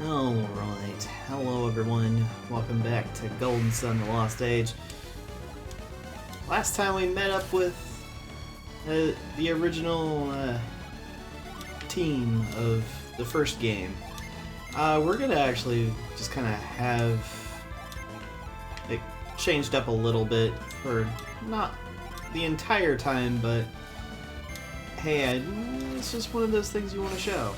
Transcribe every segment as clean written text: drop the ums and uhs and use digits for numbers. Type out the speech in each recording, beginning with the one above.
Alright, hello everyone, welcome back to Golden Sun: The Lost Age. Last time we met up with the original team of the first game. We're gonna actually just kind of have it changed up a little bit for not the entire time, but hey, it's just one of those things you want to show.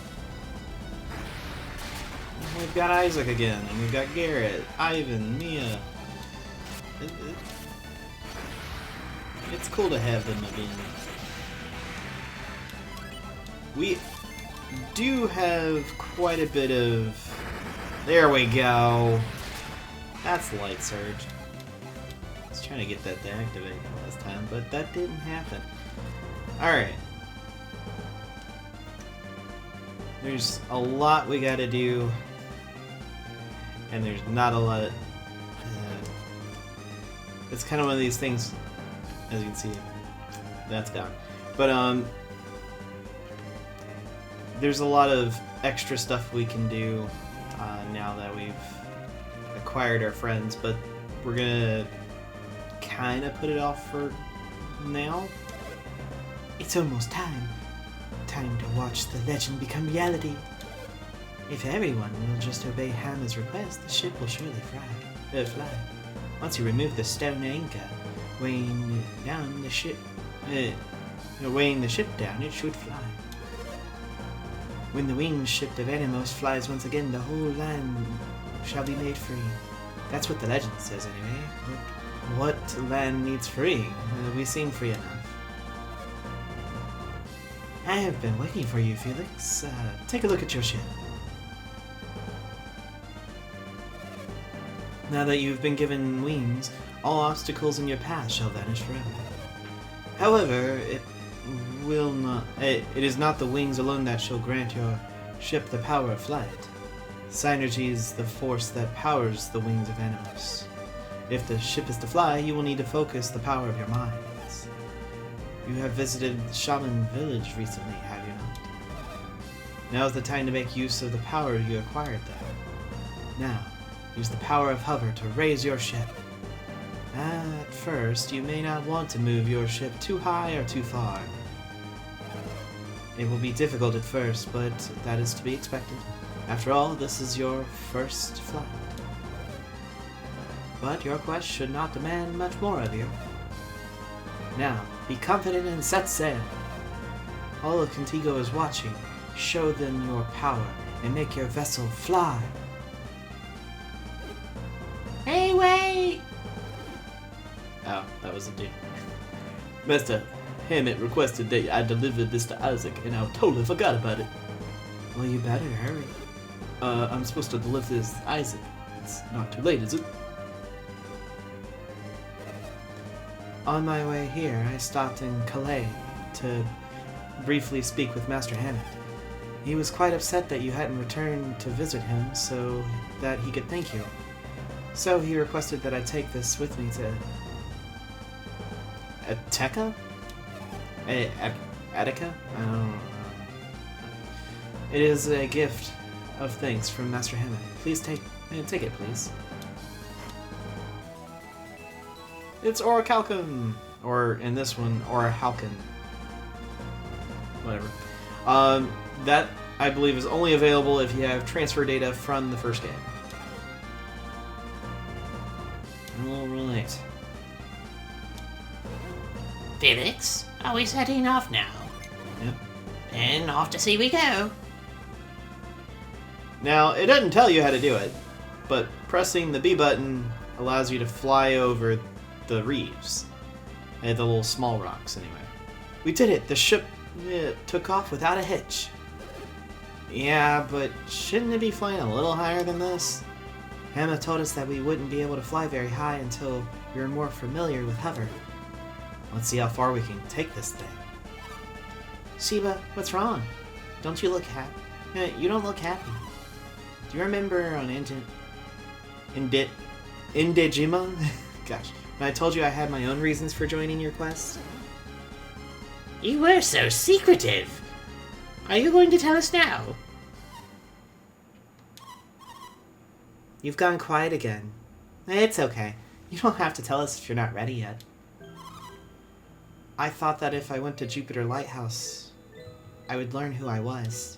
We've got Isaac again, and we've got Garrett, Ivan, Mia. It's cool to have them again. We do have quite a bit of... There we go! That's Light Surge. I was trying to get that to activate last time, but that didn't happen. Alright. There's a lot we gotta do. And there's not a lot of... it's kind of one of these things, as you can see, that's gone. But, there's a lot of extra stuff we can do now that we've acquired our friends, but we're gonna kind of put it off for now. It's almost time. Time to watch the legend become reality. If everyone will just obey Hammer's request, the ship will surely fly. Once you remove the stone anchor, weighing the ship down, it should fly. When the winged ship of Animos flies once again, the whole land shall be made free. That's what the legend says, anyway. What land needs freeing? We seem free enough. I have been waiting for you, Felix. Take a look at your ship. Now that you've been given wings, all obstacles in your path shall vanish forever. However, it is not the wings alone that shall grant your ship the power of flight. Synergy is the force that powers the wings of Animos. If the ship is to fly, you will need to focus the power of your minds. You have visited Shaman Village recently, have you not? Now is the time to make use of the power you acquired there. Now, use the power of hover to raise your ship. At first, you may not want to move your ship too high or too far. It will be difficult at first, but that is to be expected. After all, this is your first flight. But your quest should not demand much more of you. Now, be confident and set sail. All of Contigo is watching. Show them your power and make your vessel fly. Hey, wait! Oh, that was a dude. Master Hammett requested that I deliver this to Isaac, and I totally forgot about it. Well, you better hurry. I'm supposed to deliver this to Isaac. It's not too late, is it? On my way here, I stopped in Calais to briefly speak with Master Hammett. He was quite upset that you hadn't returned to visit him so that he could thank you. So he requested that I take this with me to... Attica? Attica? I don't know. It is a gift of thanks from Master Hammett. Please take it, please. It's Orichalcum! Or, in this one, Orichalcum. Whatever. That, I believe, is only available if you have transfer data from the first game. Alright. Felix, are we setting off now? Yep. Then off to sea we go. Now, it doesn't tell you how to do it, but pressing the B button allows you to fly over the reefs. The little small rocks, anyway. We did it! The ship took off without a hitch. Yeah, but shouldn't it be flying a little higher than this? Hammer told us that we wouldn't be able to fly very high until we were more familiar with hover. Let's see how far we can take this thing. Sheba, what's wrong? Don't you look happy? You don't look happy. Do you remember on Indejima? Gosh, when I told you I had my own reasons for joining your quest? You were so secretive. Are you going to tell us now? You've gone quiet again. It's okay. You don't have to tell us if you're not ready yet. I thought that if I went to Jupiter Lighthouse, I would learn who I was.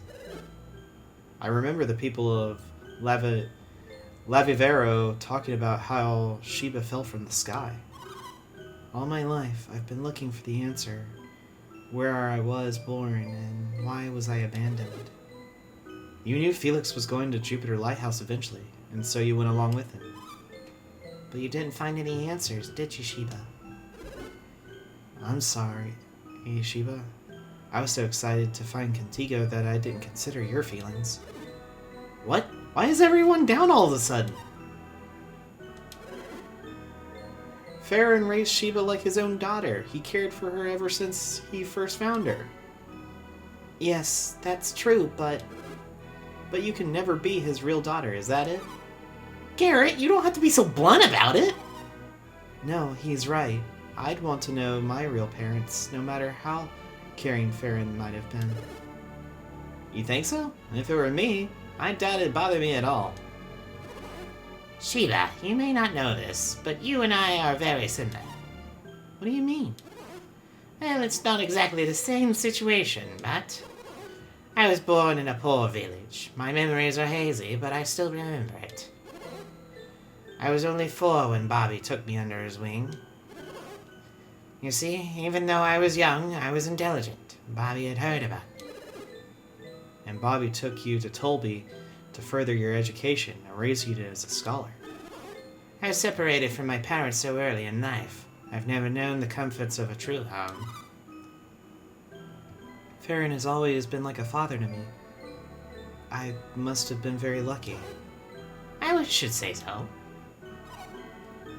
I remember the people of Lavivero talking about how Sheba fell from the sky. All my life, I've been looking for the answer. Where I was born, and why was I abandoned? You knew Felix was going to Jupiter Lighthouse eventually, and so you went along with him. But you didn't find any answers, did you, Sheba? I'm sorry, Sheba. I was so excited to find Contigo that I didn't consider your feelings. What? Why is everyone down all of a sudden? Farron raised Sheba like his own daughter. He cared for her ever since he first found her. Yes, that's true, but you can never be his real daughter, is that it? Garrett, you don't have to be so blunt about it. No, he's right. I'd want to know my real parents, no matter how caring Farron might have been. You think so? If it were me, I doubt it'd bother me at all. Sheila, you may not know this, but you and I are very similar. What do you mean? Well, it's not exactly the same situation, but I was born in a poor village. My memories are hazy, but I still remember it. I was only 4 when Bobby took me under his wing. You see, even though I was young, I was intelligent. Bobby had heard about it. And Bobby took you to Tolby to further your education and raise you as a scholar. I was separated from my parents so early in life. I've never known the comforts of a true home. Farron has always been like a father to me. I must have been very lucky. I should say so.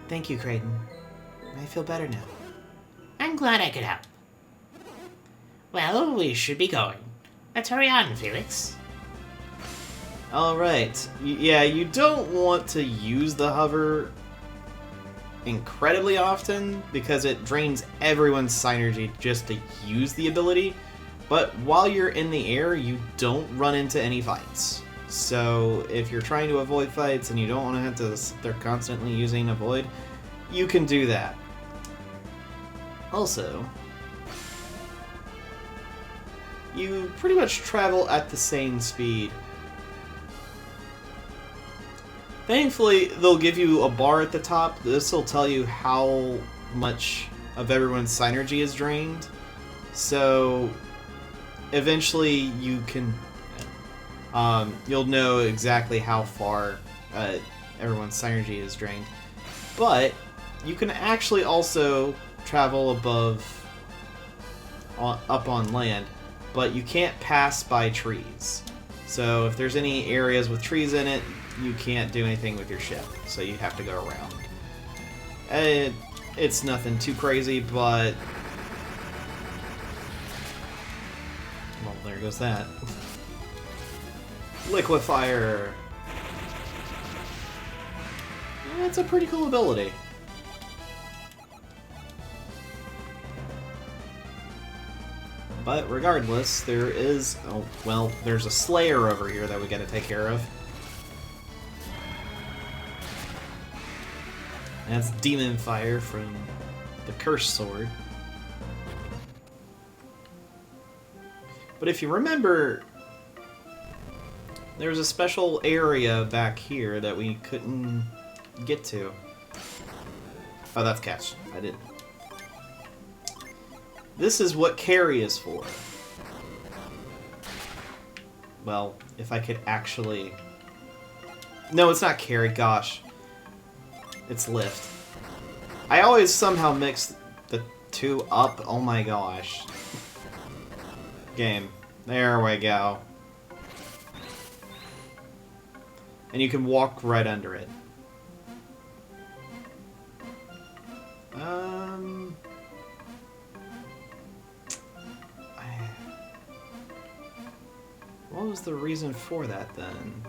Thank you, Creighton. I feel better now. I'm glad I could help. Well, we should be going. Let's hurry on, Felix. Alright. Yeah, you don't want to use the hover incredibly often because it drains everyone's synergy just to use the ability. But while you're in the air, you don't run into any fights. So if you're trying to avoid fights and you don't want to have to sit there constantly using avoid, you can do that. Also, you pretty much travel at the same speed. Thankfully, they'll give you a bar at the top. This will tell you how much of everyone's synergy is drained. So, eventually you can... you'll know exactly how far everyone's synergy is drained. But, you can actually also travel up on land, but you can't pass by trees. So if there's any areas with trees in it, you can't do anything with your ship, so you have to go around. It's nothing too crazy, but... well, there goes that. Liquefier! That's a pretty cool ability. But regardless, there is... oh, well, there's a Slayer over here that we gotta take care of. That's Demon Fire from the Cursed Sword. But if you remember, there was a special area back here that we couldn't get to. Oh, that's catch. I didn't. This is what carry is for. Well, if I could actually... no, it's not carry, gosh. It's lift. I always somehow mix the two up. Oh my gosh. Game. There we go. And you can walk right under it. What was the reason for that then?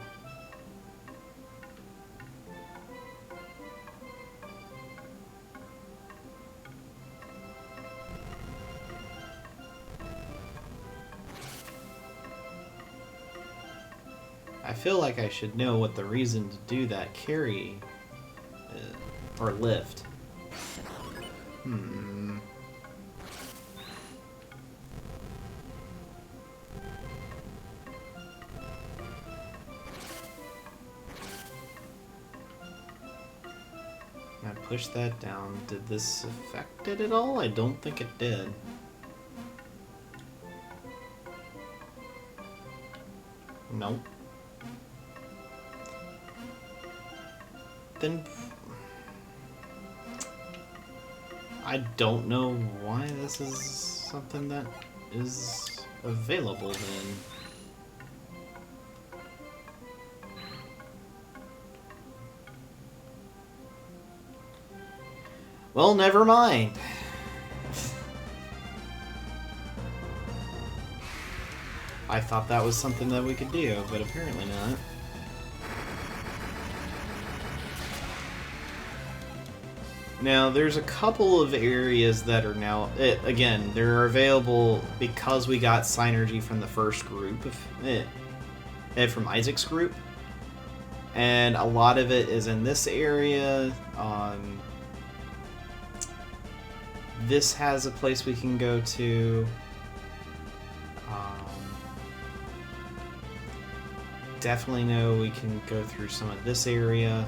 I feel like I should know what the reason to do that carry or lift. I pushed that down. Did this affect it at all? I don't think it did. Nope. Then I don't know why this is something that is available then. Well, never mind. I thought that was something that we could do, but apparently not. Now, there's a couple of areas that are now... again, they're available because we got Synergy from the first group, from Isaac's group. And a lot of it is in this area. This has a place we can go to. Definitely know we can go through some of this area.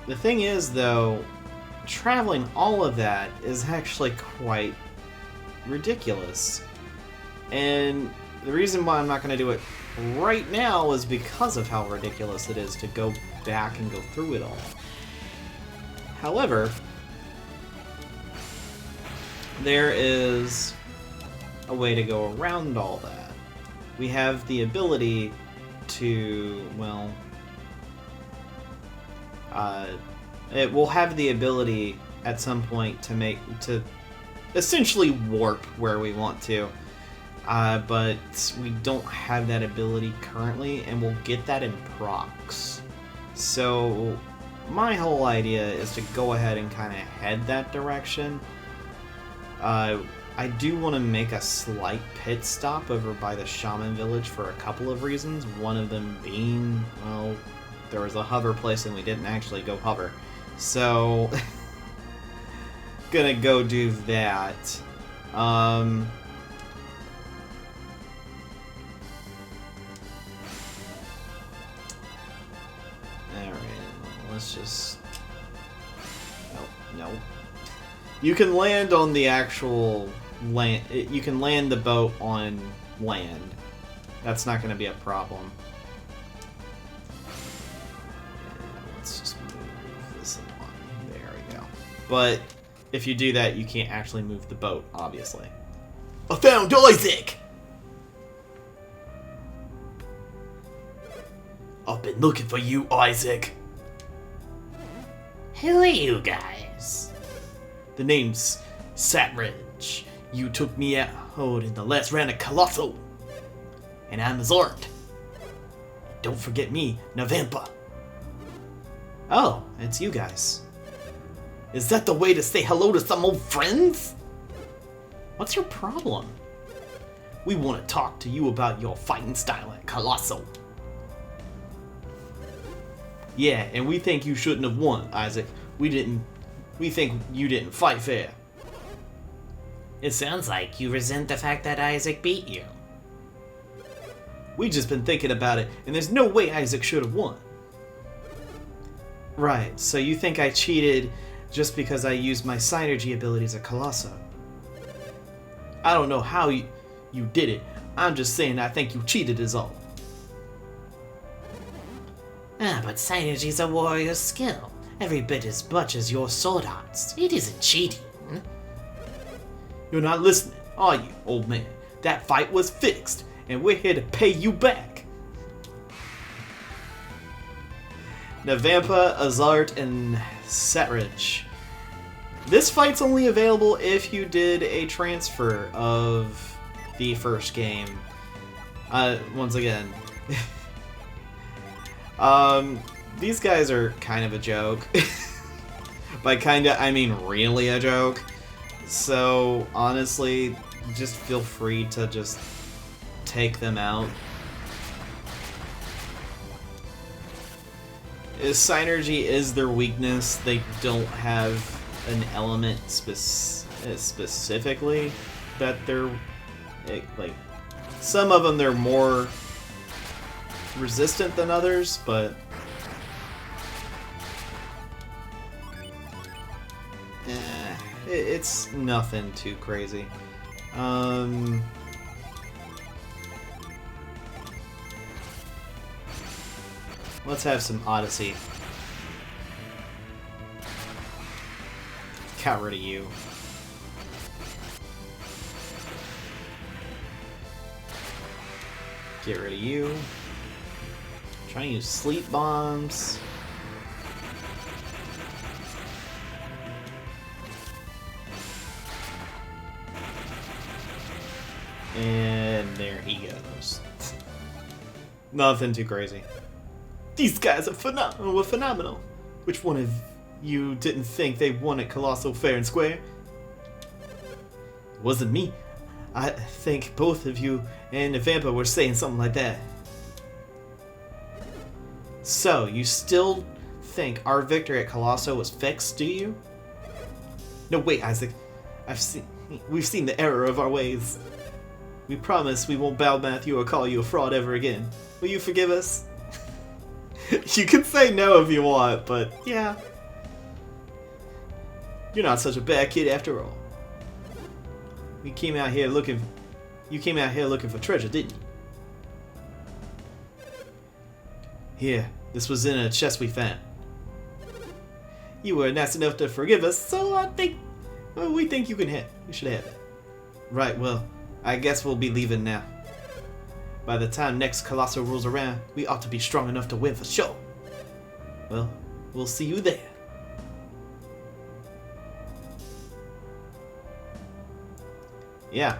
The thing is, though, traveling all of that is actually quite ridiculous. And the reason why I'm not going to do it right now is because of how ridiculous it is to go back and go through it all. However, there is a way to go around all that. We have the ability to, well, it will have the ability at some point to essentially warp where we want to, but we don't have that ability currently, and we'll get that in procs. So my whole idea is to go ahead and kind of head that direction. I do want to make a slight pit stop over by the Shaman Village for a couple of reasons. One of them being, well, there was a hover place and we didn't actually go hover. So, gonna go do that. Alright, let's just... Nope. You can land on the actual land. You can land the boat on land. That's not going to be a problem. Let's just move this along. There we go. But if you do that, you can't actually move the boat, obviously. I found Isaac! I've been looking for you, Isaac. Who are you guys? The name's Satridge. You took me out in the last round of Colosso. And I'm Azort. Don't forget me, Navampa. Oh, it's you guys. Is that the way to say hello to some old friends? What's your problem? We want to talk to you about your fighting style at Colosso. Yeah, and we think you shouldn't have won, Isaac. We think you didn't fight fair. It sounds like you resent the fact that Isaac beat you. We just been thinking about it, and there's no way Isaac should have won. Right, so you think I cheated just because I used my Synergy abilities at Colosso. I don't know how you did it. I'm just saying I think you cheated is all. But Synergy's a warrior's skill, every bit as much as your sword arts. It isn't cheating. You're not listening, are you, old man? That fight was fixed, and we're here to pay you back. Navampa, Azart, and Satridge. This fight's only available if you did a transfer of the first game. Once again. These guys are kind of a joke. By kinda, I mean really a joke. So, honestly, just feel free to just take them out. Synergy is their weakness. They don't have an element specifically that they're like. Some of them they're more resistant than others, but it's nothing too crazy. Let's have some Odyssey. Got rid of you. Get rid of you. Trying to use sleep bombs. And there he goes. Nothing too crazy. These guys are phenomenal. Which one of you didn't think they won at Colosso fair and square? It wasn't me. I think both of you and the vampire were saying something like that. So, you still think our victory at Colosso was fixed, do you? No, wait, Isaac. We've seen the error of our ways. We promise we won't badmouth you or call you a fraud ever again. Will you forgive us? You can say no if you want, but yeah. You're not such a bad kid after all. You came out here looking for treasure, didn't you? Here, this was in a chest we found. You were nice enough to forgive us, so we think you should have it. Right, well, I guess we'll be leaving now. By the time next Colosso rolls around, we ought to be strong enough to win for sure. Well, we'll see you there. Yeah,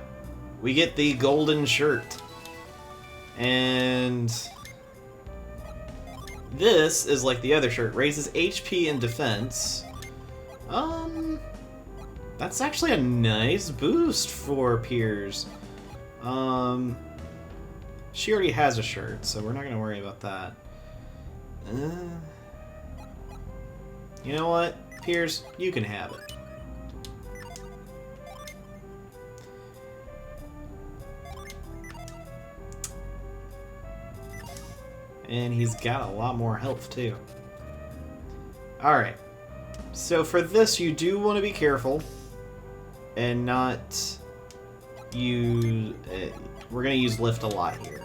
we get the golden shirt. And this is like the other shirt, raises HP and defense. That's actually a nice boost for Piers. She already has a shirt, so we're not gonna worry about that. You know what, Piers, you can have it. And he's got a lot more health, too. Alright. So for this, you do want to be careful. And not use... we're going to use lift a lot here.